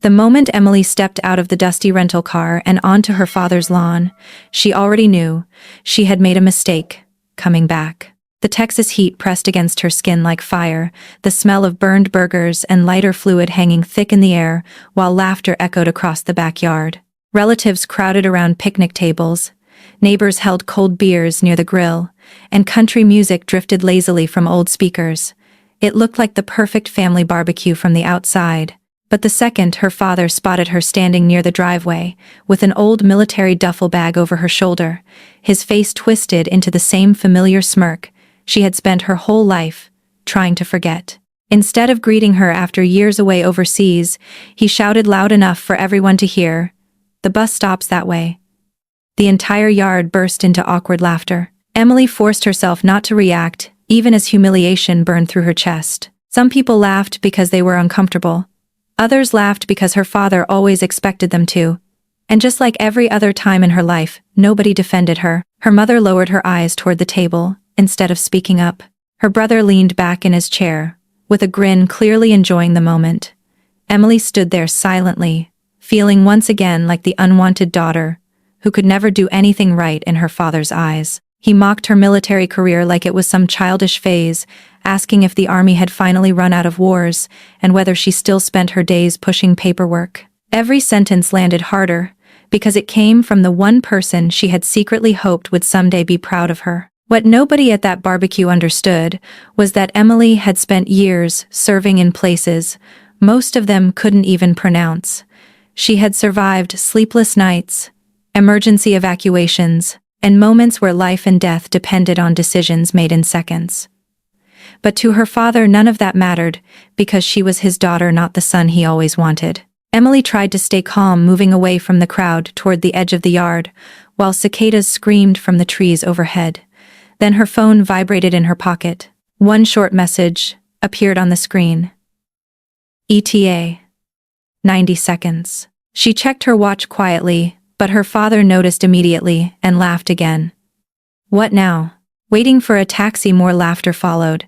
The moment Emily stepped out of the dusty rental car and onto her father's lawn, she already knew she had made a mistake coming back. The Texas heat pressed against her skin like fire, the smell of burned burgers and lighter fluid hanging thick in the air, while laughter echoed across the backyard. Relatives crowded around picnic tables, neighbors held cold beers near the grill, and country music drifted lazily from old speakers. It looked like the perfect family barbecue from the outside. But the second her father spotted her standing near the driveway, with an old military duffel bag over her shoulder, his face twisted into the same familiar smirk she had spent her whole life trying to forget. Instead of greeting her after years away overseas, he shouted loud enough for everyone to hear, "The bus stops that way." The entire yard burst into awkward laughter. Emily forced herself not to react, even as humiliation burned through her chest. Some people laughed because they were uncomfortable. Others laughed because her father always expected them to. And just like every other time in her life, nobody defended her. Her mother lowered her eyes toward the table, instead of speaking up. Her brother leaned back in his chair, with a grin clearly enjoying the moment. Emily stood there silently, feeling once again like the unwanted daughter, who could never do anything right in her father's eyes. He mocked her military career like it was some childish phase, asking if the army had finally run out of wars, and whether she still spent her days pushing paperwork. Every sentence landed harder, because it came from the one person she had secretly hoped would someday be proud of her. What nobody at that barbecue understood was that Emily had spent years serving in places most of them couldn't even pronounce. She had survived sleepless nights, emergency evacuations, and moments where life and death depended on decisions made in seconds. But to her father none of that mattered, because she was his daughter, not the son he always wanted. Emily tried to stay calm, moving away from the crowd toward the edge of the yard, while cicadas screamed from the trees overhead. Then her phone vibrated in her pocket. One short message appeared on the screen. ETA. 90 seconds. She checked her watch quietly, but her father noticed immediately and laughed again. What now? Waiting for a taxi, more laughter followed.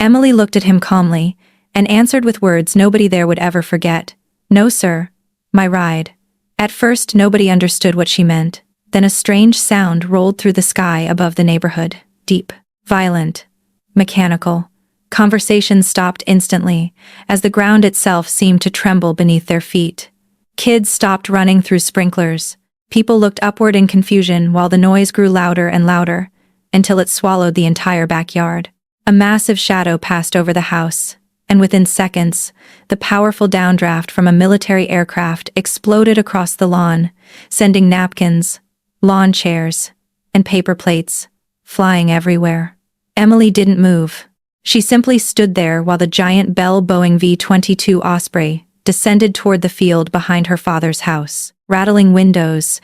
Emily looked at him calmly and answered with words nobody there would ever forget. No, sir. My ride. At first nobody understood what she meant. Then a strange sound rolled through the sky above the neighborhood. Deep, violent, mechanical. Conversation stopped instantly, as the ground itself seemed to tremble beneath their feet. Kids stopped running through sprinklers. People looked upward in confusion while the noise grew louder and louder, until it swallowed the entire backyard. A massive shadow passed over the house, and within seconds, the powerful downdraft from a military aircraft exploded across the lawn, sending napkins, lawn chairs, and paper plates flying everywhere. Emily didn't move. She simply stood there while the giant bell-bowing V-22 Osprey descended toward the field behind her father's house, rattling windows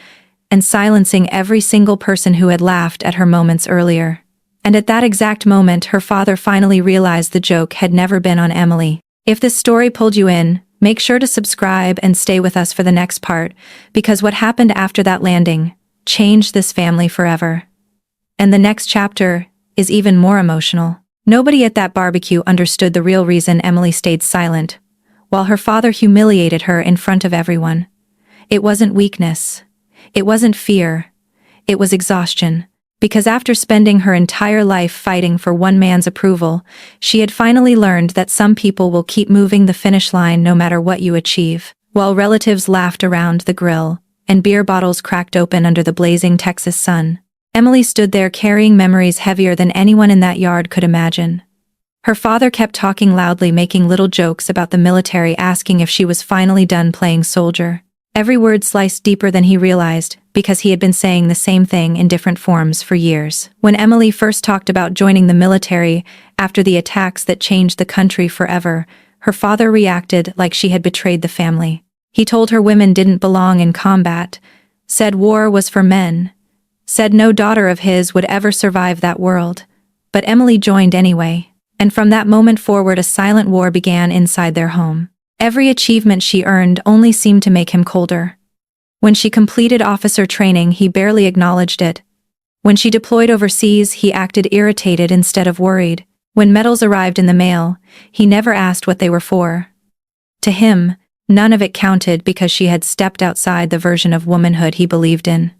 and silencing every single person who had laughed at her moments earlier. And at that exact moment, her father finally realized the joke had never been on Emily. If this story pulled you in, make sure to subscribe and stay with us for the next part, because what happened after that landing changed this family forever. And the next chapter is even more emotional. Nobody at that barbecue understood the real reason Emily stayed silent, while her father humiliated her in front of everyone. It wasn't weakness. It wasn't fear. It was exhaustion. Because after spending her entire life fighting for one man's approval, she had finally learned that some people will keep moving the finish line no matter what you achieve. While relatives laughed around the grill, and beer bottles cracked open under the blazing Texas sun, Emily stood there carrying memories heavier than anyone in that yard could imagine. Her father kept talking loudly, making little jokes about the military, asking if she was finally done playing soldier. Every word sliced deeper than he realized, because he had been saying the same thing in different forms for years. When Emily first talked about joining the military after the attacks that changed the country forever, her father reacted like she had betrayed the family. He told her women didn't belong in combat, said war was for men, said no daughter of his would ever survive that world. But Emily joined anyway, and from that moment forward a silent war began inside their home. Every achievement she earned only seemed to make him colder. When she completed officer training, he barely acknowledged it. When she deployed overseas, he acted irritated instead of worried. When medals arrived in the mail, he never asked what they were for. To him, None of it counted because she had stepped outside the version of womanhood he believed in.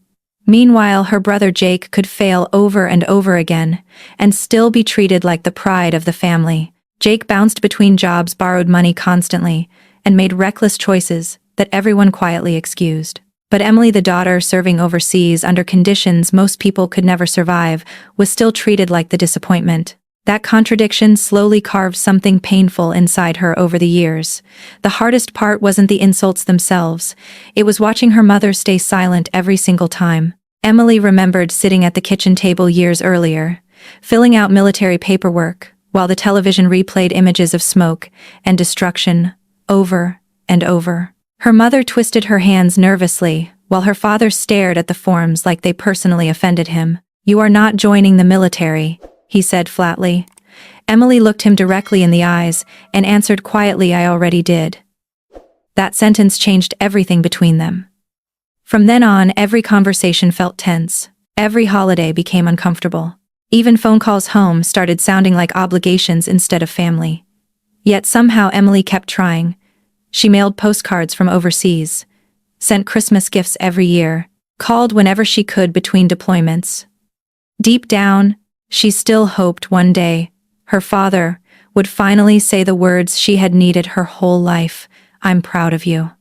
Meanwhile, her brother Jake could fail over and over again, and still be treated like the pride of the family. Jake bounced between jobs, borrowed money constantly, and made reckless choices that everyone quietly excused. But Emily, the daughter serving overseas under conditions most people could never survive, was still treated like the disappointment. That contradiction slowly carved something painful inside her over the years. The hardest part wasn't the insults themselves. It was watching her mother stay silent every single time. Emily remembered sitting at the kitchen table years earlier, filling out military paperwork, while the television replayed images of smoke and destruction over and over. Her mother twisted her hands nervously, while her father stared at the forms like they personally offended him. "You are not joining the military," he said flatly. Emily looked him directly in the eyes and answered quietly, "I already did." That sentence changed everything between them. From then on, every conversation felt tense. Every holiday became uncomfortable. Even phone calls home started sounding like obligations instead of family. Yet somehow Emily kept trying. She mailed postcards from overseas, sent Christmas gifts every year, called whenever she could between deployments. Deep down, she still hoped one day her father would finally say the words she had needed her whole life, "I'm proud of you."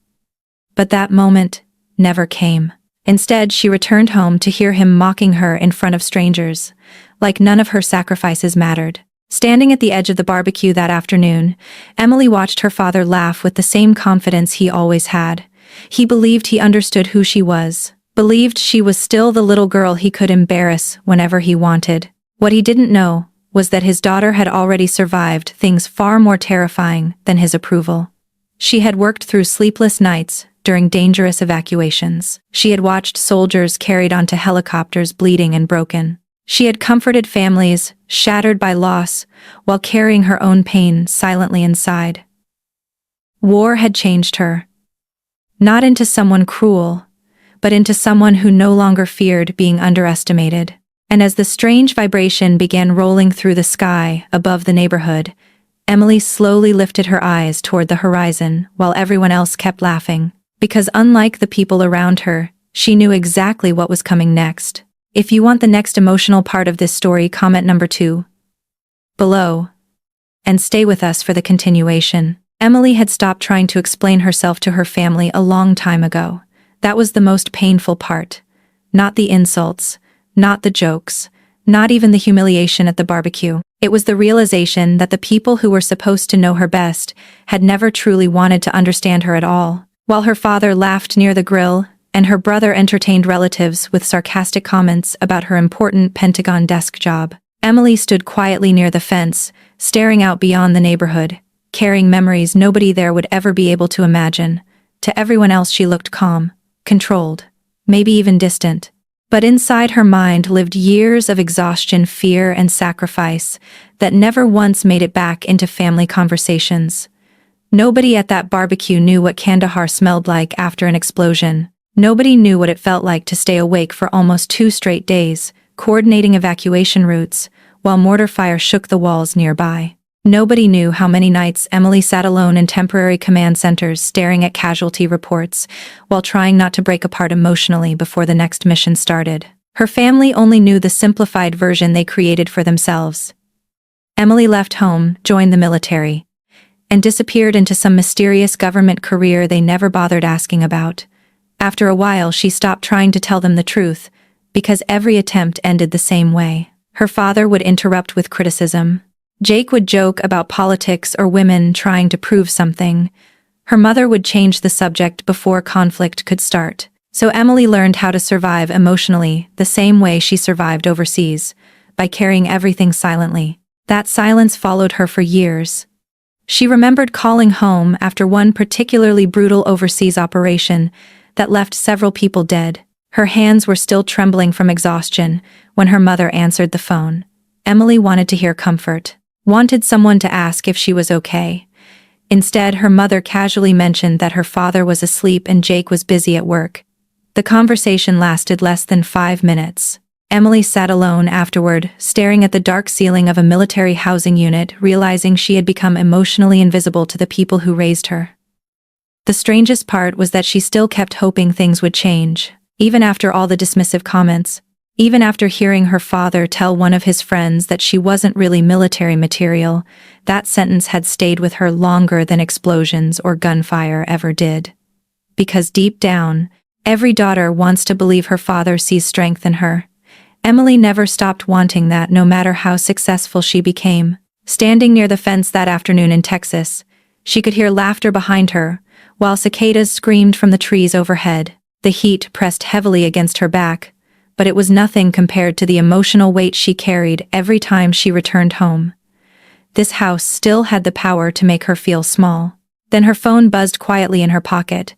But that moment never came. Instead, she returned home to hear him mocking her in front of strangers, like none of her sacrifices mattered. Standing at the edge of the barbecue that afternoon, Emily watched her father laugh with the same confidence he always had. He believed he understood who she was, believed she was still the little girl he could embarrass whenever he wanted. What he didn't know was that his daughter had already survived things far more terrifying than his approval. She had worked through sleepless nights during dangerous evacuations. She had watched soldiers carried onto helicopters bleeding and broken. She had comforted families shattered by loss while carrying her own pain silently inside. War had changed her. Not into someone cruel, but into someone who no longer feared being underestimated. And as the strange vibration began rolling through the sky above the neighborhood, Emily slowly lifted her eyes toward the horizon while everyone else kept laughing. Because unlike the people around her, she knew exactly what was coming next. If you want the next emotional part of this story, comment number 2 below. And stay with us for the continuation. Emily had stopped trying to explain herself to her family a long time ago. That was the most painful part. Not the insults, not the jokes, not even the humiliation at the barbecue. It was the realization that the people who were supposed to know her best had never truly wanted to understand her at all. While her father laughed near the grill, and her brother entertained relatives with sarcastic comments about her important Pentagon desk job, Emily stood quietly near the fence, staring out beyond the neighborhood, carrying memories nobody there would ever be able to imagine. To everyone else she looked calm, controlled, maybe even distant. But inside her mind lived years of exhaustion, fear, and sacrifice that never once made it back into family conversations. Nobody at that barbecue knew what Kandahar smelled like after an explosion. Nobody knew what it felt like to stay awake for almost 2 straight days, coordinating evacuation routes, while mortar fire shook the walls nearby. Nobody knew how many nights Emily sat alone in temporary command centers staring at casualty reports, while trying not to break apart emotionally before the next mission started. Her family only knew the simplified version they created for themselves. Emily left home, joined the military, and disappeared into some mysterious government career they never bothered asking about. After a while, she stopped trying to tell them the truth, because every attempt ended the same way. Her father would interrupt with criticism. Jake would joke about politics or women trying to prove something. Her mother would change the subject before conflict could start. So Emily learned how to survive emotionally the same way she survived overseas, by carrying everything silently. That silence followed her for years. She remembered calling home after one particularly brutal overseas operation that left several people dead. Her hands were still trembling from exhaustion when her mother answered the phone. Emily wanted to hear comfort, wanted someone to ask if she was okay. Instead, her mother casually mentioned that her father was asleep and Jake was busy at work. The conversation lasted less than 5 minutes. Emily sat alone afterward, staring at the dark ceiling of a military housing unit, realizing she had become emotionally invisible to the people who raised her. The strangest part was that she still kept hoping things would change, even after all the dismissive comments, even after hearing her father tell one of his friends that she wasn't really military material. That sentence had stayed with her longer than explosions or gunfire ever did. Because deep down, every daughter wants to believe her father sees strength in her. Emily never stopped wanting that, no matter how successful she became. Standing near the fence that afternoon in Texas, she could hear laughter behind her, while cicadas screamed from the trees overhead. The heat pressed heavily against her back, but it was nothing compared to the emotional weight she carried every time she returned home. This house still had the power to make her feel small. Then her phone buzzed quietly in her pocket.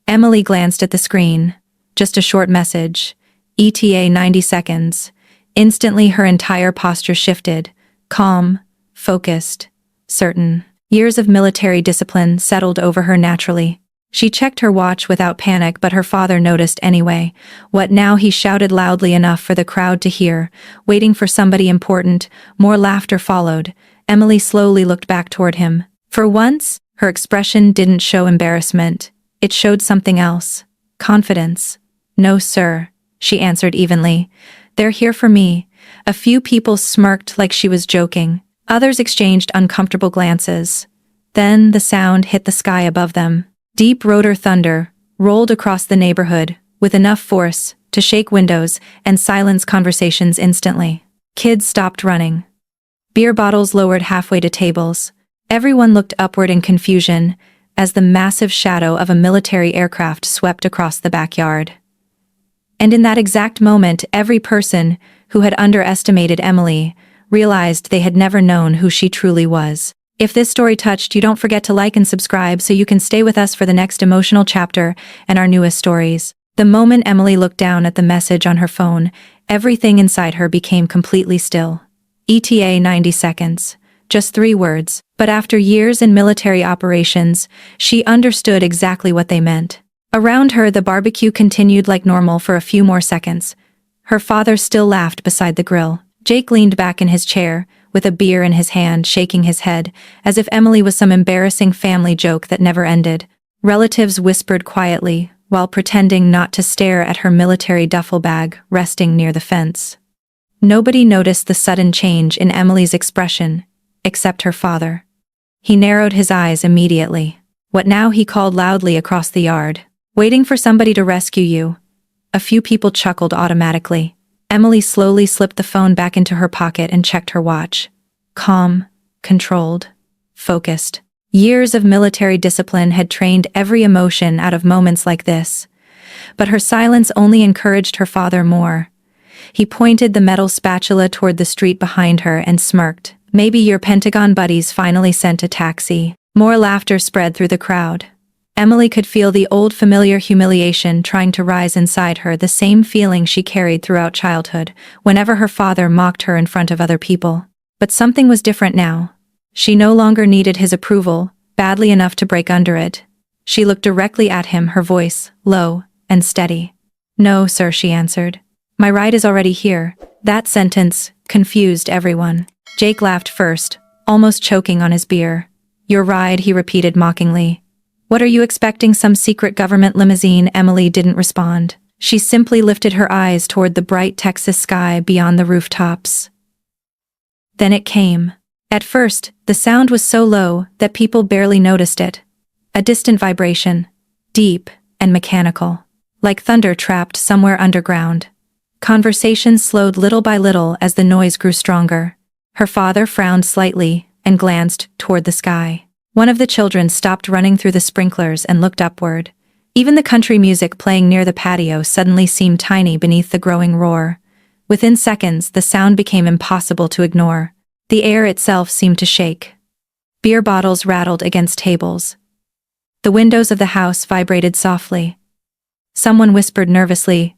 Emily glanced at the screen. Just a short message. ETA 90 seconds. Instantly her entire posture shifted. Calm, focused, certain. Years of military discipline settled over her naturally. She checked her watch without panic, but her father noticed anyway. What now? He shouted loudly enough for the crowd to hear, waiting for somebody important. More laughter followed. Emily slowly looked back toward him. For once, her expression didn't show embarrassment. It showed something else. Confidence. No, sir, she answered evenly. They're here for me. A few people smirked like she was joking. Others exchanged uncomfortable glances. Then the sound hit the sky above them. Deep rotor thunder rolled across the neighborhood with enough force to shake windows and silence conversations instantly. Kids stopped running. Beer bottles lowered halfway to tables. Everyone looked upward in confusion as the massive shadow of a military aircraft swept across the backyard. And in that exact moment, every person who had underestimated Emily realized they had never known who she truly was. If this story touched you, don't forget to like and subscribe so you can stay with us for the next emotional chapter and our newest stories. The moment Emily looked down at the message on her phone, everything inside her became completely still. ETA 90 seconds. Just 3 words, but after years in military operations, she understood exactly what they meant. Around her, the barbecue continued like normal for a few more seconds. Her father still laughed beside the grill. Jake leaned back in his chair, with a beer in his hand, shaking his head, as if Emily was some embarrassing family joke that never ended. Relatives whispered quietly, while pretending not to stare at her military duffel bag resting near the fence. Nobody noticed the sudden change in Emily's expression, except her father. He narrowed his eyes immediately. What now? He called loudly across the yard. Waiting for somebody to rescue you. A few people chuckled automatically. Emily slowly slipped the phone back into her pocket and checked her watch. Calm, controlled, focused. Years of military discipline had trained every emotion out of moments like this. But her silence only encouraged her father more. He pointed the metal spatula toward the street behind her and smirked. Maybe your Pentagon buddies finally sent a taxi. More laughter spread through the crowd. Emily could feel the old familiar humiliation trying to rise inside her, the same feeling she carried throughout childhood, whenever her father mocked her in front of other people. But something was different now. She no longer needed his approval, badly enough to break under it. She looked directly at him, her voice low and steady. No, sir, she answered. My ride is already here. That sentence confused everyone. Jake laughed first, almost choking on his beer. Your ride, he repeated mockingly. What are you expecting, some secret government limousine? Emily didn't respond. She simply lifted her eyes toward the bright Texas sky beyond the rooftops. Then it came. At first, the sound was so low that people barely noticed it. A distant vibration, deep and mechanical, like thunder trapped somewhere underground. Conversations slowed little by little as the noise grew stronger. Her father frowned slightly and glanced toward the sky. One of the children stopped running through the sprinklers and looked upward. Even the country music playing near the patio suddenly seemed tiny beneath the growing roar. Within seconds, the sound became impossible to ignore. The air itself seemed to shake. Beer bottles rattled against tables. The windows of the house vibrated softly. Someone whispered nervously,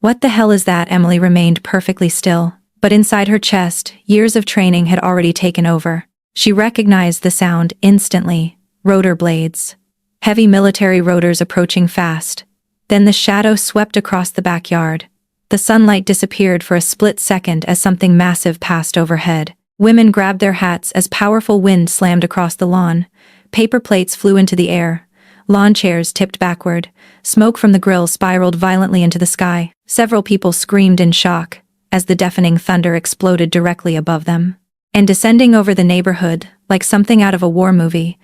"What the hell is that?" Emily remained perfectly still, but inside her chest, years of training had already taken over. She recognized the sound instantly. Rotor blades. Heavy military rotors approaching fast. Then the shadow swept across the backyard. The sunlight disappeared for a split second as something massive passed overhead. Women grabbed their hats as powerful wind slammed across the lawn. Paper plates flew into the air. Lawn chairs tipped backward. Smoke from the grill spiraled violently into the sky. Several people screamed in shock as the deafening thunder exploded directly above them. And descending over the neighborhood, like something out of a war movie,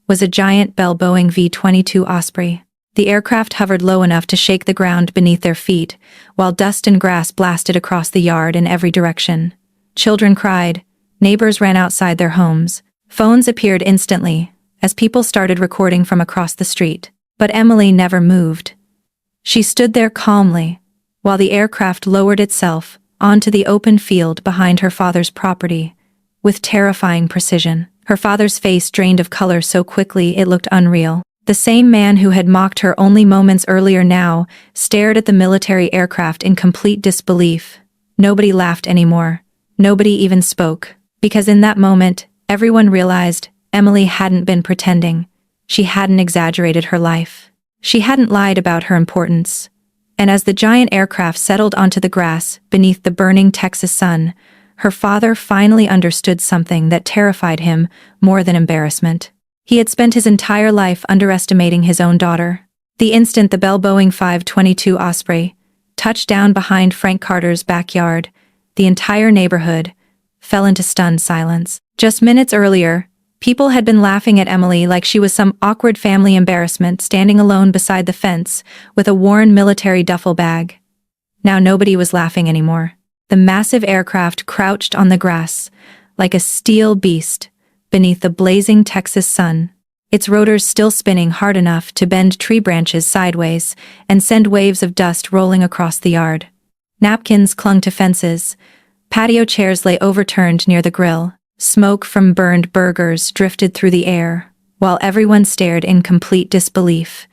was a giant bell-bowing V-22 Osprey. The aircraft hovered low enough to shake the ground beneath their feet, while dust and grass blasted across the yard in every direction. Children cried. Neighbors ran outside their homes. Phones appeared instantly, as people started recording from across the street. But Emily never moved. She stood there calmly, while the aircraft lowered itself onto the open field behind her father's property, with terrifying precision. Her father's face drained of color so quickly it looked unreal. The same man who had mocked her only moments earlier now stared at the military aircraft in complete disbelief. Nobody laughed anymore. Nobody even spoke. Because in that moment, everyone realized Emily hadn't been pretending. She hadn't exaggerated her life. She hadn't lied about her importance. And as the giant aircraft settled onto the grass beneath the burning Texas sun, her father finally understood something that terrified him more than embarrassment. He had spent his entire life underestimating his own daughter. The instant the bell-bowing V-22 Osprey touched down behind Frank Carter's backyard, the entire neighborhood fell into stunned silence. Just minutes earlier, people had been laughing at Emily like she was some awkward family embarrassment standing alone beside the fence with a worn military duffel bag. Now nobody was laughing anymore. The massive aircraft crouched on the grass, like a steel beast, beneath the blazing Texas sun, its rotors still spinning hard enough to bend tree branches sideways and send waves of dust rolling across the yard. Napkins clung to fences. Patio chairs lay overturned near the grill. Smoke from burned burgers drifted through the air, while everyone stared in complete disbelief.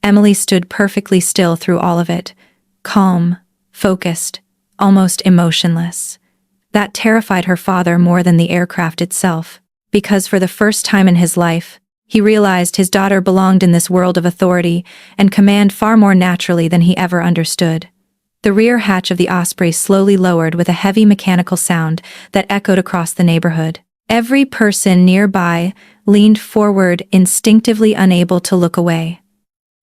Emily stood perfectly still through all of it, calm, focused, almost emotionless. That terrified her father more than the aircraft itself, because for the first time in his life, he realized his daughter belonged in this world of authority and command far more naturally than he ever understood. The rear hatch of the Osprey slowly lowered with a heavy mechanical sound that echoed across the neighborhood. Every person nearby leaned forward, instinctively unable to look away.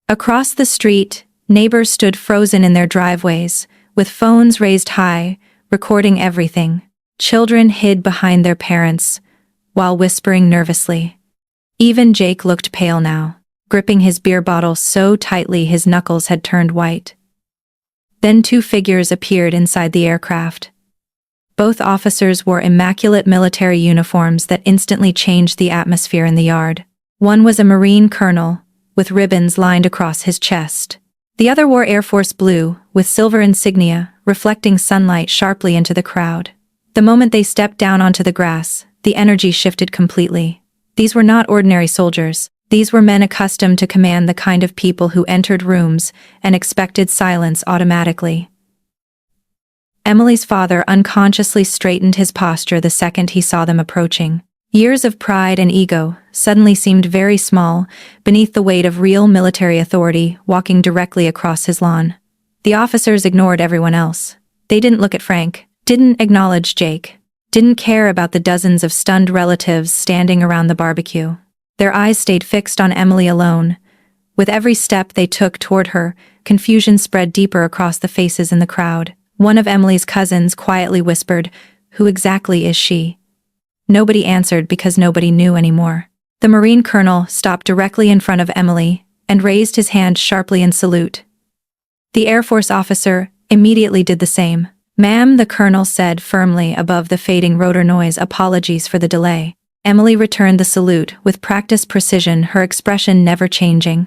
Across the street, neighbors stood frozen in their driveways, with phones raised high, recording everything. Children hid behind their parents, while whispering nervously. Even Jake looked pale now, gripping his beer bottle so tightly his knuckles had turned white. Then two figures appeared inside the aircraft. Both officers wore immaculate military uniforms that instantly changed the atmosphere in the yard. One was a Marine colonel, with ribbons lined across his chest. The other wore Air Force blue, with silver insignia, reflecting sunlight sharply into the crowd. The moment they stepped down onto the grass, the energy shifted completely. These were not ordinary soldiers. These were men accustomed to command the kind of people who entered rooms and expected silence automatically. Emily's father unconsciously straightened his posture the second he saw them approaching. Years of pride and ego suddenly seemed very small beneath the weight of real military authority walking directly across his lawn. The officers ignored everyone else. They didn't look at Frank, didn't acknowledge Jake, didn't care about the dozens of stunned relatives standing around the barbecue. Their eyes stayed fixed on Emily alone. With every step they took toward her, confusion spread deeper across the faces in the crowd. One of Emily's cousins quietly whispered, "Who exactly is she?" Nobody answered because nobody knew anymore. The Marine colonel stopped directly in front of Emily and raised his hand sharply in salute. The Air Force officer immediately did the same. "Ma'am," the colonel said firmly above the fading rotor noise, "apologies for the delay." Emily returned the salute with practiced precision, her expression never changing.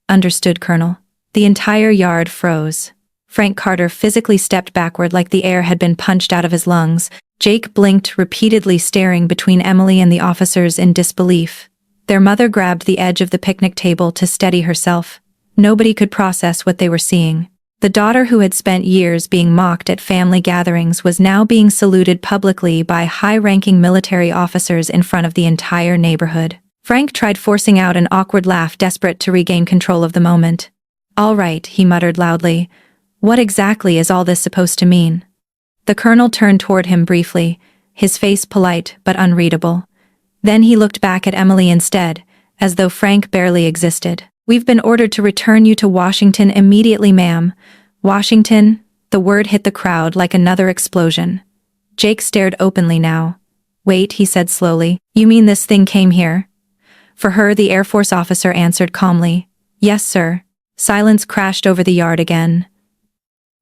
"Understood, Colonel." The entire yard froze. Frank Carter physically stepped backward like the air had been punched out of his lungs. Jake blinked repeatedly, staring between Emily and the officers in disbelief. Their mother grabbed the edge of the picnic table to steady herself. Nobody could process what they were seeing. The daughter who had spent years being mocked at family gatherings was now being saluted publicly by high-ranking military officers in front of the entire neighborhood. Frank tried forcing out an awkward laugh, desperate to regain control of the moment. "All right," he muttered loudly. "What exactly is all this supposed to mean?" The colonel turned toward him briefly, his face polite but unreadable. Then he looked back at Emily instead, as though Frank barely existed. "We've been ordered to return you to Washington immediately, ma'am." Washington? The word hit the crowd like another explosion. Jake stared openly now. "Wait," he said slowly. "You mean this thing came here?" For her, the Air Force officer answered calmly. "Yes, sir." Silence crashed over the yard again.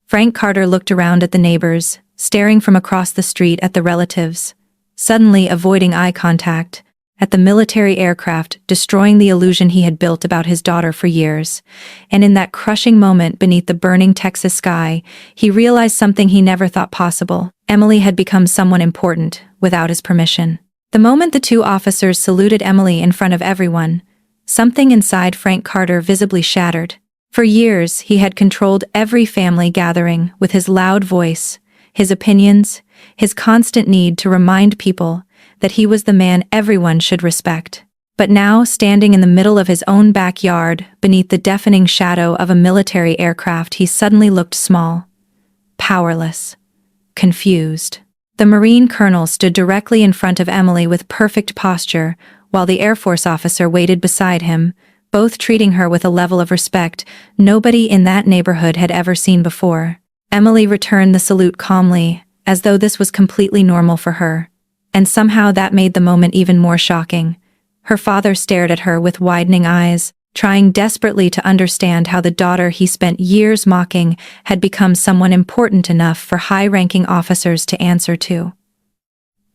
Frank Carter looked around at the neighbors, staring from across the street at the relatives, suddenly avoiding eye contact, at the military aircraft destroying the illusion he had built about his daughter for years. And in that crushing moment beneath the burning Texas sky, he realized something he never thought possible. Emily had become someone important, without his permission. The moment the two officers saluted Emily in front of everyone, something inside Frank Carter visibly shattered. For years, he had controlled every family gathering with his loud voice, his opinions, his constant need to remind people that he was the man everyone should respect. But now, standing in the middle of his own backyard, beneath the deafening shadow of a military aircraft, he suddenly looked small, powerless, confused. The Marine colonel stood directly in front of Emily with perfect posture, while the Air Force officer waited beside him, both treating her with a level of respect nobody in that neighborhood had ever seen before. Emily returned the salute calmly, as though this was completely normal for her. And somehow that made the moment even more shocking. Her father stared at her with widening eyes, trying desperately to understand how the daughter he spent years mocking had become someone important enough for high-ranking officers to answer to.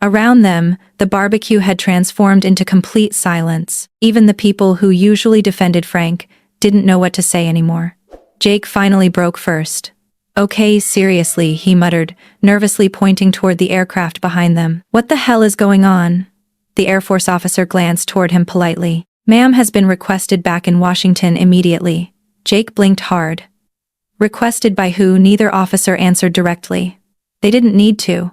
Around them, the barbecue had transformed into complete silence. Even the people who usually defended Frank didn't know what to say anymore. Jake finally broke first. "Okay, seriously," he muttered, nervously pointing toward the aircraft behind them. "What the hell is going on?" The Air Force officer glanced toward him politely. "Ma'am has been requested back in Washington immediately." Jake blinked hard. Requested by who? Neither officer answered directly. They didn't need to.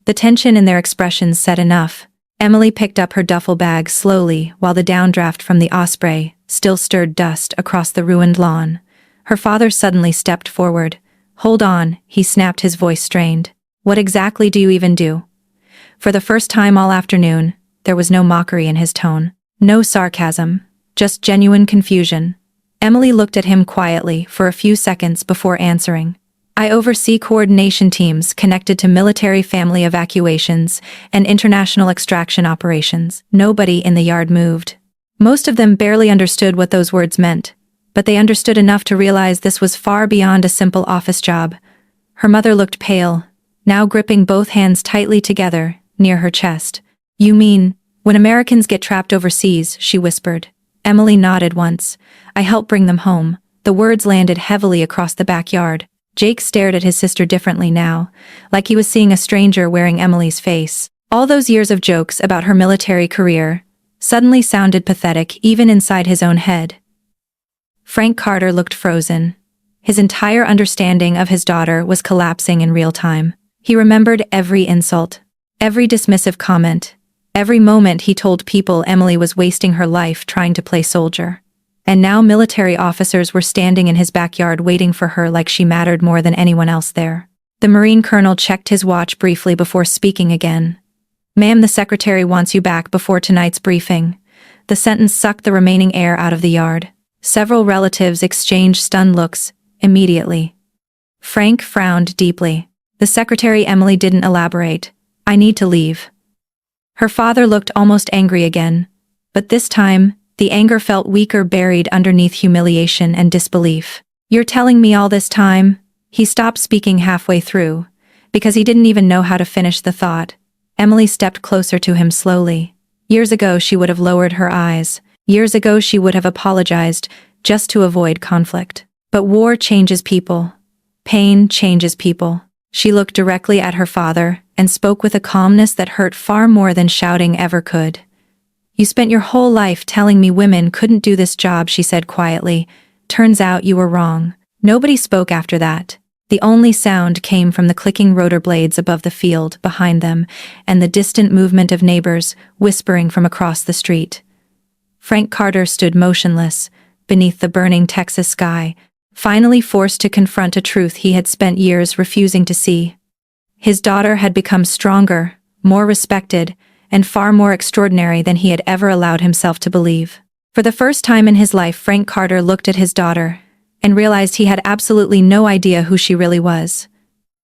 The tension in their expressions said enough. Emily picked up her duffel bag slowly while the downdraft from the Osprey still stirred dust across the ruined lawn. Her father suddenly stepped forward. "Hold on," he snapped, his voice strained. "What exactly do you even do?" For the first time all afternoon, there was no mockery in his tone. No sarcasm, just genuine confusion. Emily looked at him quietly for a few seconds before answering. "I oversee coordination teams connected to military family evacuations and international extraction operations." Nobody in the yard moved. Most of them barely understood what those words meant, but they understood enough to realize this was far beyond a simple office job. Her mother looked pale, now gripping both hands tightly together, near her chest. "You mean, when Americans get trapped overseas," she whispered. Emily nodded once. "I help bring them home." The words landed heavily across the backyard. Jake stared at his sister differently now, like he was seeing a stranger wearing Emily's face. All those years of jokes about her military career suddenly sounded pathetic even inside his own head. Frank Carter looked frozen. His entire understanding of his daughter was collapsing in real time. He remembered every insult, every dismissive comment, every moment he told people Emily was wasting her life trying to play soldier. And now military officers were standing in his backyard waiting for her like she mattered more than anyone else there. The Marine colonel checked his watch briefly before speaking again. "Ma'am, the secretary wants you back before tonight's briefing." The sentence sucked the remaining air out of the yard. Several relatives exchanged stunned looks immediately. Frank frowned deeply. The secretary Emily didn't elaborate. "I need to leave." Her father looked almost angry again, but this time, the anger felt weaker, buried underneath humiliation and disbelief. "You're telling me all this time?" He stopped speaking halfway through, because he didn't even know how to finish the thought. Emily stepped closer to him slowly. Years ago she would have lowered her eyes. Years ago she would have apologized, just to avoid conflict. But war changes people. Pain changes people. She looked directly at her father, and spoke with a calmness that hurt far more than shouting ever could. "You spent your whole life telling me women couldn't do this job," she said quietly. "Turns out you were wrong." Nobody spoke after that. The only sound came from the clicking rotor blades above the field behind them, and the distant movement of neighbors whispering from across the street. Frank Carter stood motionless, beneath the burning Texas sky, finally forced to confront a truth he had spent years refusing to see. His daughter had become stronger, more respected, and far more extraordinary than he had ever allowed himself to believe. For the first time in his life, Frank Carter looked at his daughter and realized he had absolutely no idea who she really was.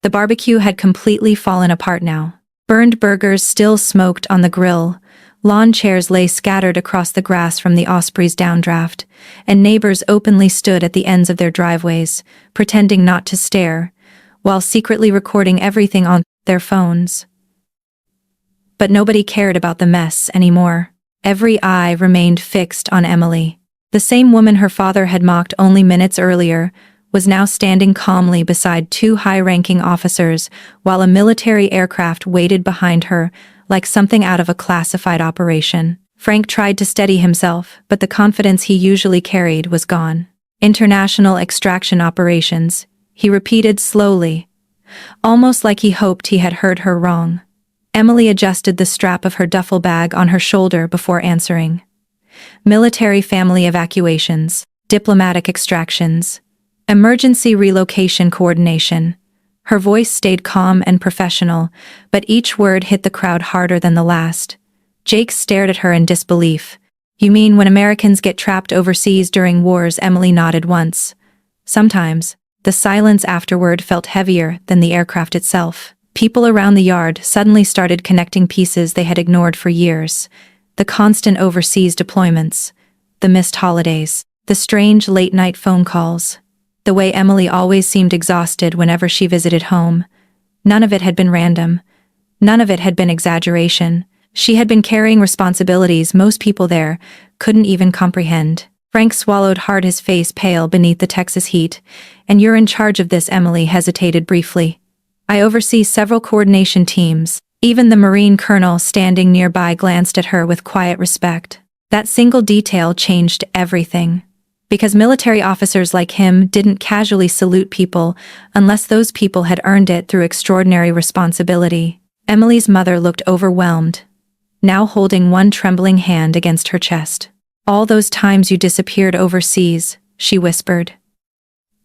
The barbecue had completely fallen apart now. Burned burgers still smoked on the grill, lawn chairs lay scattered across the grass from the Osprey's downdraft, and neighbors openly stood at the ends of their driveways, pretending not to stare, while secretly recording everything on their phones. But nobody cared about the mess anymore. Every eye remained fixed on Emily. The same woman her father had mocked only minutes earlier was now standing calmly beside two high-ranking officers while a military aircraft waited behind her like something out of a classified operation. Frank tried to steady himself, but the confidence he usually carried was gone. International extraction operations, he repeated slowly, almost like he hoped he had heard her wrong. Emily adjusted the strap of her duffel bag on her shoulder before answering. Military family evacuations, diplomatic extractions, emergency relocation coordination. Her voice stayed calm and professional, but each word hit the crowd harder than the last. Jake stared at her in disbelief. "You mean when Americans get trapped overseas during wars?" Emily nodded once. Sometimes. The silence afterward felt heavier than the aircraft itself. People around the yard suddenly started connecting pieces they had ignored for years. The constant overseas deployments, the missed holidays, the strange late-night phone calls, the way Emily always seemed exhausted whenever she visited home. None of it had been random. None of it had been exaggeration. She had been carrying responsibilities most people there couldn't even comprehend. Frank swallowed hard, his face pale beneath the Texas heat. "And you're in charge of this?" Emily hesitated briefly. "I oversee several coordination teams." Even the Marine colonel standing nearby glanced at her with quiet respect. That single detail changed everything. Because military officers like him didn't casually salute people unless those people had earned it through extraordinary responsibility. Emily's mother looked overwhelmed, now holding one trembling hand against her chest. "All those times you disappeared overseas," she whispered.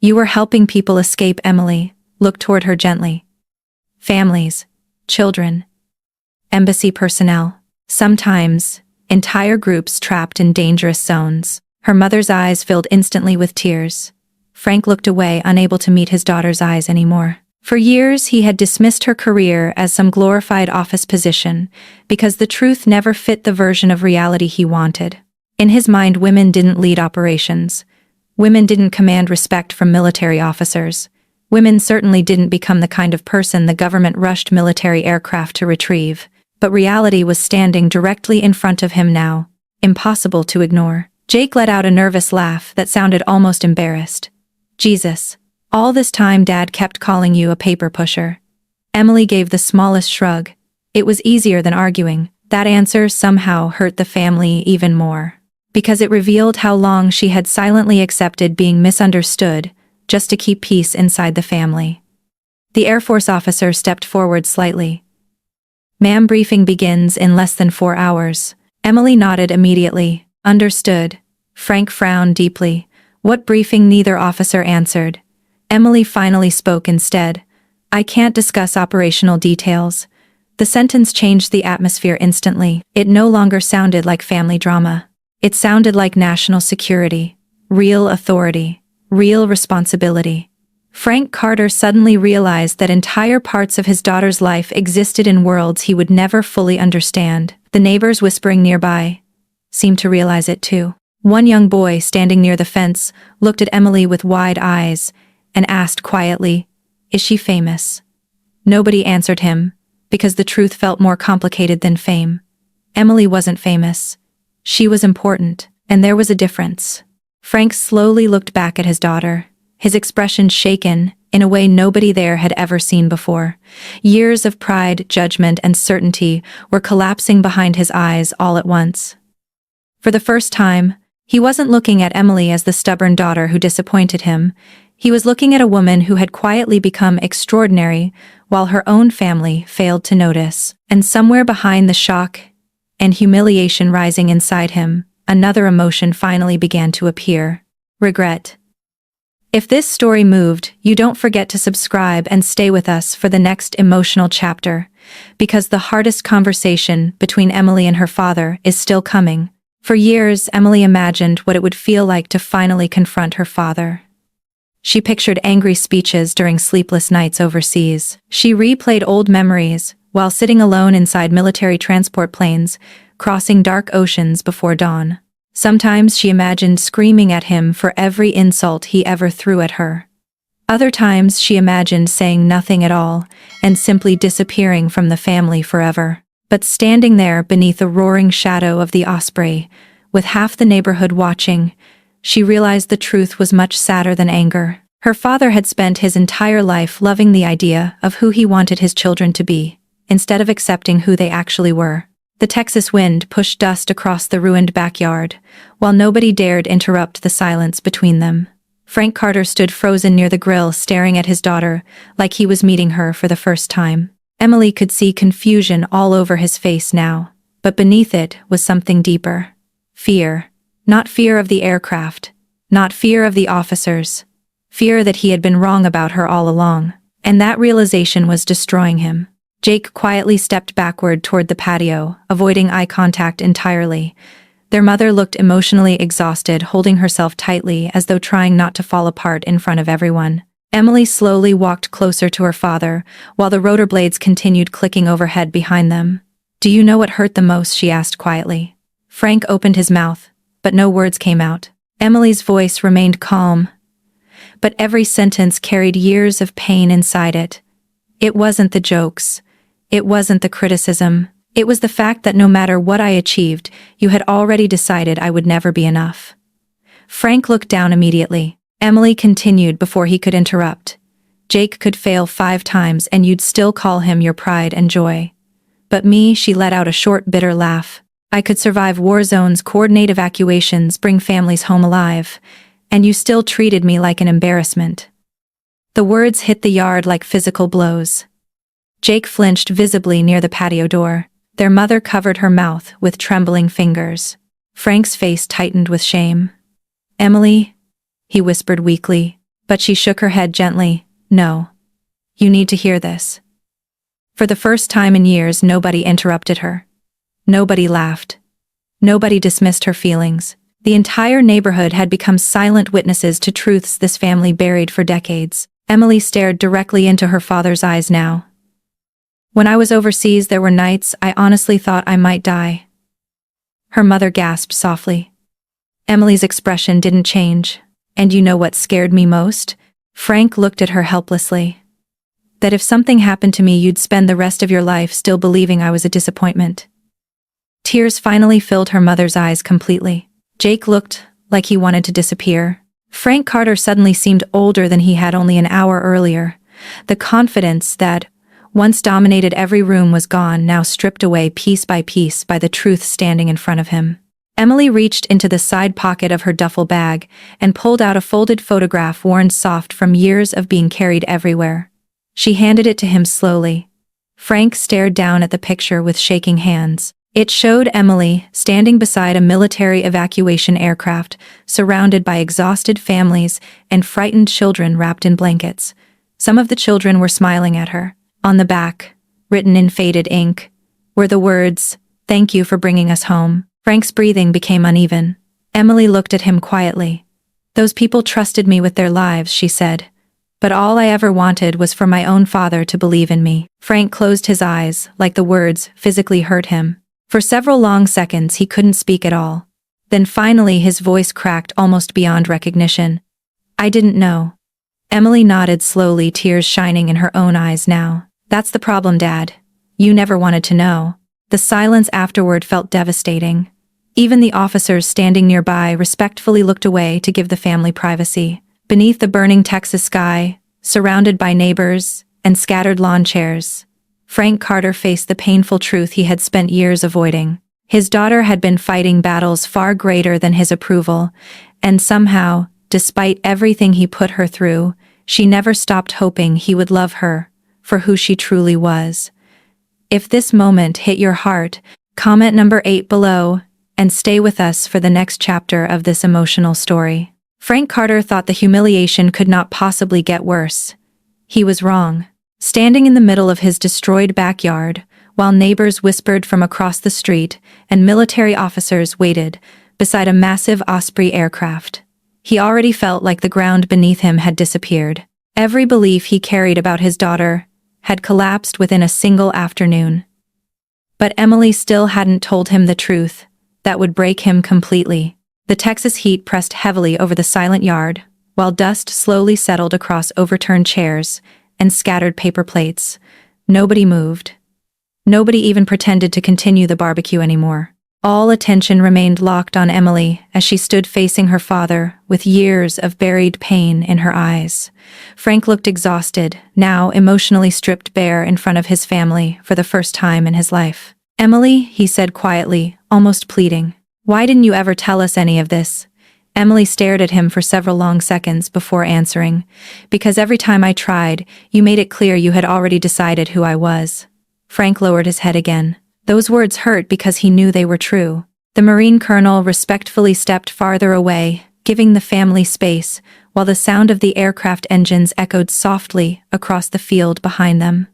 "You were helping people escape." Emily looked toward her gently. "Families, children, embassy personnel, sometimes entire groups trapped in dangerous zones." Her mother's eyes filled instantly with tears. Frank looked away, unable to meet his daughter's eyes anymore. For years he had dismissed her career as some glorified office position, because the truth never fit the version of reality he wanted. In his mind, women didn't lead operations. Women didn't command respect from military officers. Women certainly didn't become the kind of person the government rushed military aircraft to retrieve. But reality was standing directly in front of him now, impossible to ignore. Jake let out a nervous laugh that sounded almost embarrassed. "Jesus, all this time Dad kept calling you a paper pusher." Emily gave the smallest shrug. It was easier than arguing. That answer somehow hurt the family even more, because it revealed how long she had silently accepted being misunderstood just to keep peace inside the family. The Air Force officer stepped forward slightly. "Ma'am, briefing begins in less than 4 hours. Emily nodded immediately. "Understood." Frank frowned deeply. "What briefing?" Neither officer answered. Emily finally spoke instead. "I can't discuss operational details." The sentence changed the atmosphere instantly. It no longer sounded like family drama. It sounded like national security, real authority, real responsibility. Frank Carter suddenly realized that entire parts of his daughter's life existed in worlds he would never fully understand. The neighbors whispering nearby seemed to realize it too. One young boy standing near the fence looked at Emily with wide eyes and asked quietly, "Is she famous?" Nobody answered him, because the truth felt more complicated than fame. Emily wasn't famous. She was important, and there was a difference. Frank slowly looked back at his daughter, his expression shaken in a way nobody there had ever seen before. Years of pride, judgment, and certainty were collapsing behind his eyes all at once. For the first time, he wasn't looking at Emily as the stubborn daughter who disappointed him. He was looking at a woman who had quietly become extraordinary while her own family failed to notice. And somewhere behind the shock and humiliation rising inside him, another emotion finally began to appear: regret. If this story moved you, don't forget to subscribe and stay with us for the next emotional chapter, because the hardest conversation between Emily and her father is still coming. For years, Emily imagined what it would feel like to finally confront her father. She pictured angry speeches during sleepless nights overseas. She replayed old memories while sitting alone inside military transport planes, crossing dark oceans before dawn. Sometimes she imagined screaming at him for every insult he ever threw at her. Other times she imagined saying nothing at all and simply disappearing from the family forever. But standing there beneath the roaring shadow of the Osprey, with half the neighborhood watching, she realized the truth was much sadder than anger. Her father had spent his entire life loving the idea of who he wanted his children to be, instead of accepting who they actually were. The Texas wind pushed dust across the ruined backyard, while nobody dared interrupt the silence between them. Frank Carter stood frozen near the grill, staring at his daughter, like he was meeting her for the first time. Emily could see confusion all over his face now, but beneath it was something deeper. Fear. Not fear of the aircraft. Not fear of the officers. Fear that he had been wrong about her all along. And that realization was destroying him. Jake quietly stepped backward toward the patio, avoiding eye contact entirely. Their mother looked emotionally exhausted, holding herself tightly as though trying not to fall apart in front of everyone. Emily slowly walked closer to her father, while the rotor blades continued clicking overhead behind them. "Do you know what hurt the most?" she asked quietly. Frank opened his mouth, but no words came out. Emily's voice remained calm, but every sentence carried years of pain inside it. It wasn't the jokes. It wasn't the criticism. It was the fact that no matter what I achieved, you had already decided I would never be enough. Frank looked down immediately. Emily continued before he could interrupt. "Jake could fail 5 times and you'd still call him your pride and joy. But me," she let out a short, bitter laugh. "I could survive war zones, coordinate evacuations, bring families home alive, and you still treated me like an embarrassment." The words hit the yard like physical blows. Jake flinched visibly near the patio door. Their mother covered her mouth with trembling fingers. Frank's face tightened with shame. "Emily," he whispered weakly, but she shook her head gently. "No. You need to hear this." For the first time in years, nobody interrupted her. Nobody laughed. Nobody dismissed her feelings. The entire neighborhood had become silent witnesses to truths this family buried for decades. Emily stared directly into her father's eyes now. "When I was overseas, there were nights I honestly thought I might die." Her mother gasped softly. Emily's expression didn't change. "And you know what scared me most?" Frank looked at her helplessly. "That if something happened to me, you'd spend the rest of your life still believing I was a disappointment." Tears finally filled her mother's eyes completely. Jake looked like he wanted to disappear. Frank Carter suddenly seemed older than he had only an hour earlier. The confidence that once dominated every room was gone, now stripped away piece by piece by the truth standing in front of him. Emily reached into the side pocket of her duffel bag and pulled out a folded photograph worn soft from years of being carried everywhere. She handed it to him slowly. Frank stared down at the picture with shaking hands. It showed Emily standing beside a military evacuation aircraft, surrounded by exhausted families and frightened children wrapped in blankets. Some of the children were smiling at her. On the back, written in faded ink, were the words, "Thank you for bringing us home." Frank's breathing became uneven. Emily looked at him quietly. "Those people trusted me with their lives," she said. "But all I ever wanted was for my own father to believe in me." Frank closed his eyes, like the words physically hurt him. For several long seconds he couldn't speak at all. Then finally his voice cracked almost beyond recognition. "I didn't know." Emily nodded slowly, tears shining in her own eyes now. "That's the problem, Dad. You never wanted to know." The silence afterward felt devastating. Even the officers standing nearby respectfully looked away to give the family privacy. Beneath the burning Texas sky, surrounded by neighbors and scattered lawn chairs, Frank Carter faced the painful truth he had spent years avoiding. His daughter had been fighting battles far greater than his approval, and somehow, despite everything he put her through, she never stopped hoping he would love her for who she truly was. If this moment hit your heart, comment number 8 below, and stay with us for the next chapter of this emotional story. Frank Carter thought the humiliation could not possibly get worse. He was wrong. Standing in the middle of his destroyed backyard, while neighbors whispered from across the street and military officers waited beside a massive Osprey aircraft. He already felt like the ground beneath him had disappeared. Every belief he carried about his daughter had collapsed within a single afternoon. But Emily still hadn't told him the truth that would break him completely. The Texas heat pressed heavily over the silent yard, while dust slowly settled across overturned chairs and scattered paper plates. Nobody moved. Nobody even pretended to continue the barbecue anymore. All attention remained locked on Emily as she stood facing her father with years of buried pain in her eyes. Frank looked exhausted, now emotionally stripped bare in front of his family for the first time in his life. "Emily," he said quietly, almost pleading, "why didn't you ever tell us any of this?" Emily stared at him for several long seconds before answering. "Because every time I tried, you made it clear you had already decided who I was." Frank lowered his head again. Those words hurt because he knew they were true. The Marine colonel respectfully stepped farther away, giving the family space, while the sound of the aircraft engines echoed softly across the field behind them.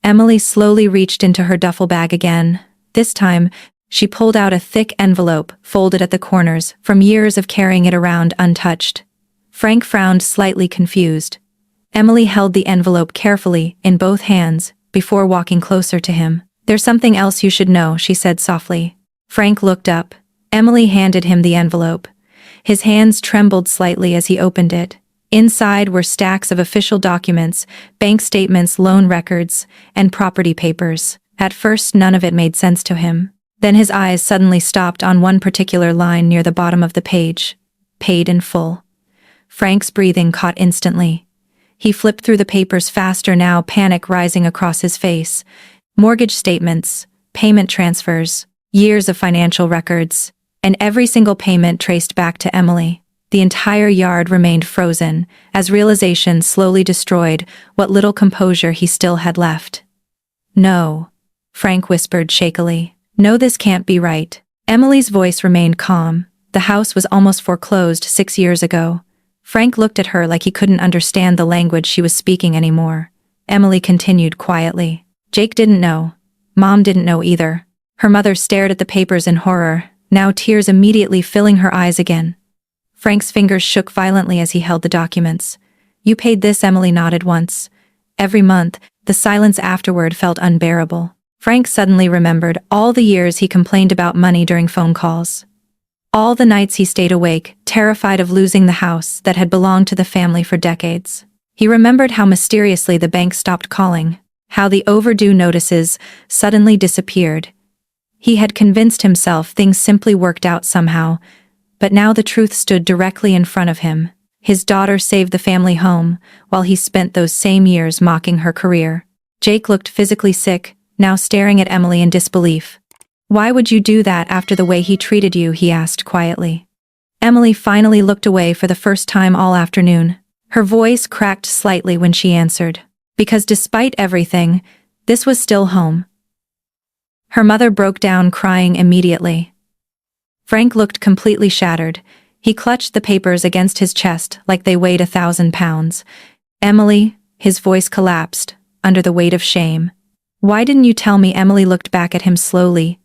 Emily slowly reached into her duffel bag again. This time, she pulled out a thick envelope, folded at the corners, from years of carrying it around untouched. Frank frowned, slightly confused. Emily held the envelope carefully in both hands before walking closer to him. "There's something else you should know," she said softly. Frank looked up. Emily handed him the envelope. His hands trembled slightly as he opened it. Inside were stacks of official documents, bank statements, loan records, and property papers. At first, none of it made sense to him. Then his eyes suddenly stopped on one particular line near the bottom of the page. "Paid in full." Frank's breathing caught instantly. He flipped through the papers faster now, panic rising across his face. Mortgage statements, payment transfers, years of financial records, and every single payment traced back to Emily. The entire yard remained frozen, as realization slowly destroyed what little composure he still had left. "No," Frank whispered shakily. "No, this can't be right." Emily's voice remained calm. The house was almost foreclosed 6 years ago. Frank looked at her like he couldn't understand the language she was speaking anymore. Emily continued quietly. "Jake didn't know. Mom didn't know either." Her mother stared at the papers in horror, now tears immediately filling her eyes again. Frank's fingers shook violently as he held the documents. "You paid this," Emily nodded once. "Every month." The silence afterward felt unbearable. Frank suddenly remembered all the years he complained about money during phone calls. All the nights he stayed awake, terrified of losing the house that had belonged to the family for decades. He remembered how mysteriously the bank stopped calling, how the overdue notices suddenly disappeared. He had convinced himself things simply worked out somehow, but now the truth stood directly in front of him. His daughter saved the family home, while he spent those same years mocking her career. Jake looked physically sick, now staring at Emily in disbelief. "Why would you do that after the way he treated you?" he asked quietly. Emily finally looked away for the first time all afternoon. Her voice cracked slightly when she answered. "Because despite everything, this was still home." Her mother broke down crying immediately. Frank looked completely shattered. He clutched the papers against his chest like they weighed 1,000 pounds. "Emily," his voice collapsed under the weight of shame. "Why didn't you tell me?" Emily looked back at him slowly,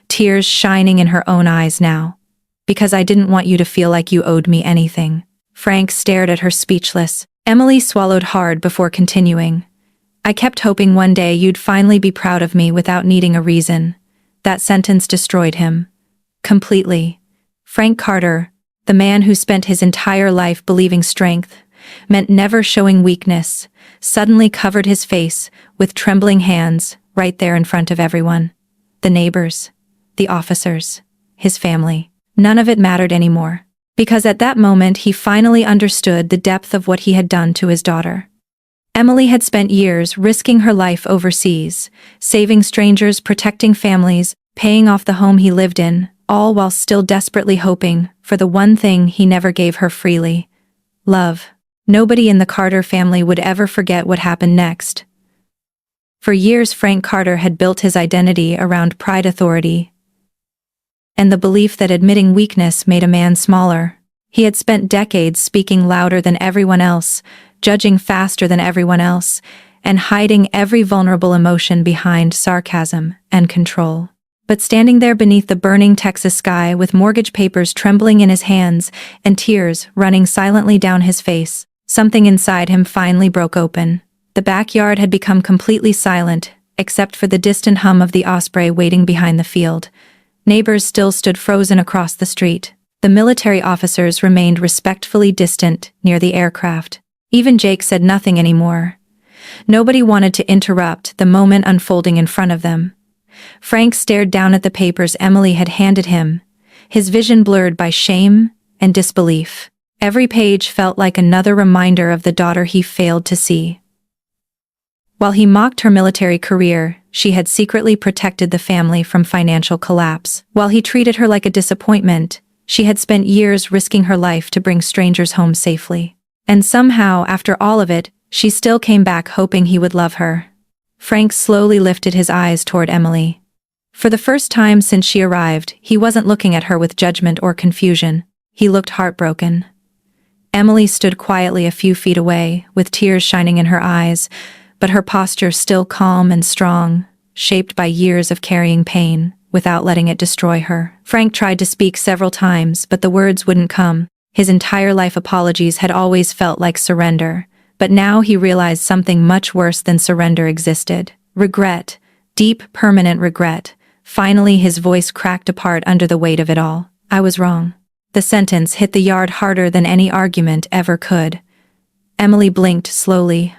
tears shining in her own eyes now. "Because I didn't want you to feel like you owed me anything." Frank stared at her speechless. Emily swallowed hard before continuing. "I kept hoping one day you'd finally be proud of me without needing a reason." That sentence destroyed him. Completely. Frank Carter, the man who spent his entire life believing strength meant never showing weakness, suddenly covered his face with trembling hands right there in front of everyone. The neighbors, the officers, his family. None of it mattered anymore. Because at that moment he finally understood the depth of what he had done to his daughter. Emily had spent years risking her life overseas, saving strangers, protecting families, paying off the home he lived in, all while still desperately hoping for the one thing he never gave her freely: love. Nobody in the Carter family would ever forget what happened next. For years Frank Carter had built his identity around pride, authority, and the belief that admitting weakness made a man smaller. He had spent decades speaking louder than everyone else, judging faster than everyone else, and hiding every vulnerable emotion behind sarcasm and control. But standing there beneath the burning Texas sky with mortgage papers trembling in his hands and tears running silently down his face, something inside him finally broke open. The backyard had become completely silent, except for the distant hum of the Osprey waiting behind the field. Neighbors still stood frozen across the street. The military officers remained respectfully distant near the aircraft. Even Jake said nothing anymore. Nobody wanted to interrupt the moment unfolding in front of them. Frank stared down at the papers Emily had handed him, his vision blurred by shame and disbelief. Every page felt like another reminder of the daughter he failed to see. While he mocked her military career, she had secretly protected the family from financial collapse. While he treated her like a disappointment, she had spent years risking her life to bring strangers home safely. And somehow, after all of it, she still came back hoping he would love her. Frank slowly lifted his eyes toward Emily. For the first time since she arrived, he wasn't looking at her with judgment or confusion. He looked heartbroken. Emily stood quietly a few feet away, with tears shining in her eyes, but her posture still calm and strong, shaped by years of carrying pain, without letting it destroy her. Frank tried to speak several times, but the words wouldn't come. His entire life apologies had always felt like surrender. But now he realized something much worse than surrender existed. Regret. Deep, permanent regret. Finally, his voice cracked apart under the weight of it all. I was wrong. The sentence hit the yard harder than any argument ever could. Emily blinked slowly,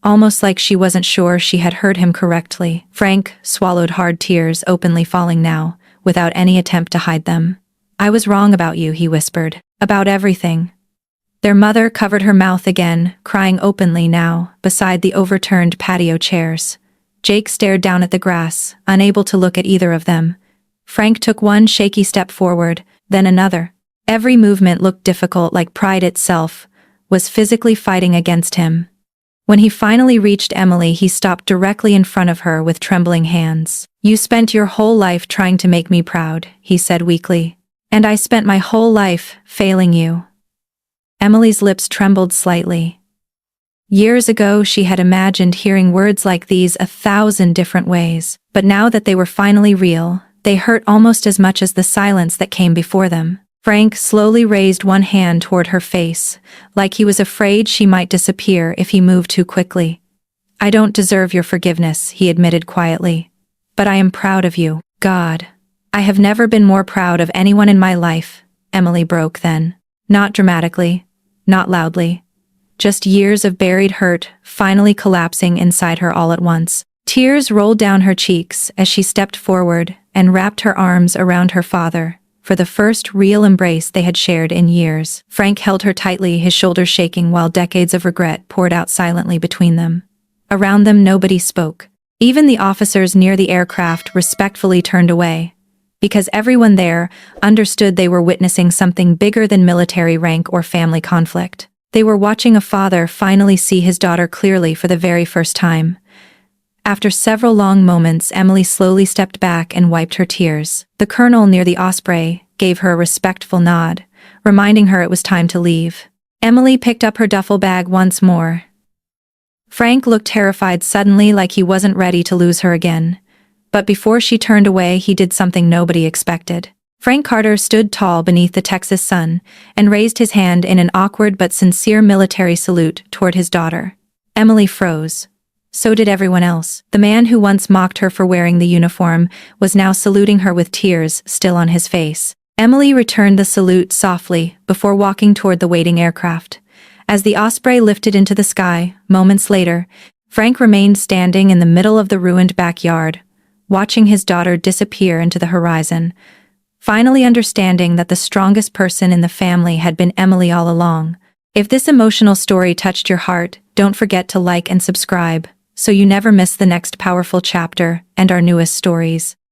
almost like she wasn't sure she had heard him correctly. Frank swallowed hard tears, openly falling now, without any attempt to hide them. I was wrong about you, he whispered. About everything. Their mother covered her mouth again, crying openly now, beside the overturned patio chairs. Jake stared down at the grass, unable to look at either of them. Frank took one shaky step forward, then another. Every movement looked difficult, like pride itself was physically fighting against him. When he finally reached Emily, he stopped directly in front of her with trembling hands. You spent your whole life trying to make me proud, he said weakly. And I spent my whole life failing you. Emily's lips trembled slightly. Years ago, she had imagined hearing words like these 1,000 different ways, but now that they were finally real, they hurt almost as much as the silence that came before them. Frank slowly raised one hand toward her face, like he was afraid she might disappear if he moved too quickly. I don't deserve your forgiveness, he admitted quietly. But I am proud of you. God. I have never been more proud of anyone in my life, Emily broke then. Not dramatically. Not loudly. Just years of buried hurt, finally collapsing inside her all at once. Tears rolled down her cheeks as she stepped forward and wrapped her arms around her father, for the first real embrace they had shared in years. Frank held her tightly, his shoulders shaking while decades of regret poured out silently between them. Around them nobody spoke. Even the officers near the aircraft respectfully turned away, because everyone there understood they were witnessing something bigger than military rank or family conflict. They were watching a father finally see his daughter clearly for the very first time. After several long moments, Emily slowly stepped back and wiped her tears. The colonel near the Osprey gave her a respectful nod, reminding her it was time to leave. Emily picked up her duffel bag once more. Frank looked terrified suddenly, like he wasn't ready to lose her again. But before she turned away, he did something nobody expected. Frank Carter stood tall beneath the Texas sun and raised his hand in an awkward but sincere military salute toward his daughter. Emily froze. So did everyone else. The man who once mocked her for wearing the uniform was now saluting her with tears still on his face. Emily returned the salute softly before walking toward the waiting aircraft. As the Osprey lifted into the sky, moments later, Frank remained standing in the middle of the ruined backyard, watching his daughter disappear into the horizon, finally understanding that the strongest person in the family had been Emily all along. If this emotional story touched your heart, don't forget to like and subscribe, so you never miss the next powerful chapter and our newest stories.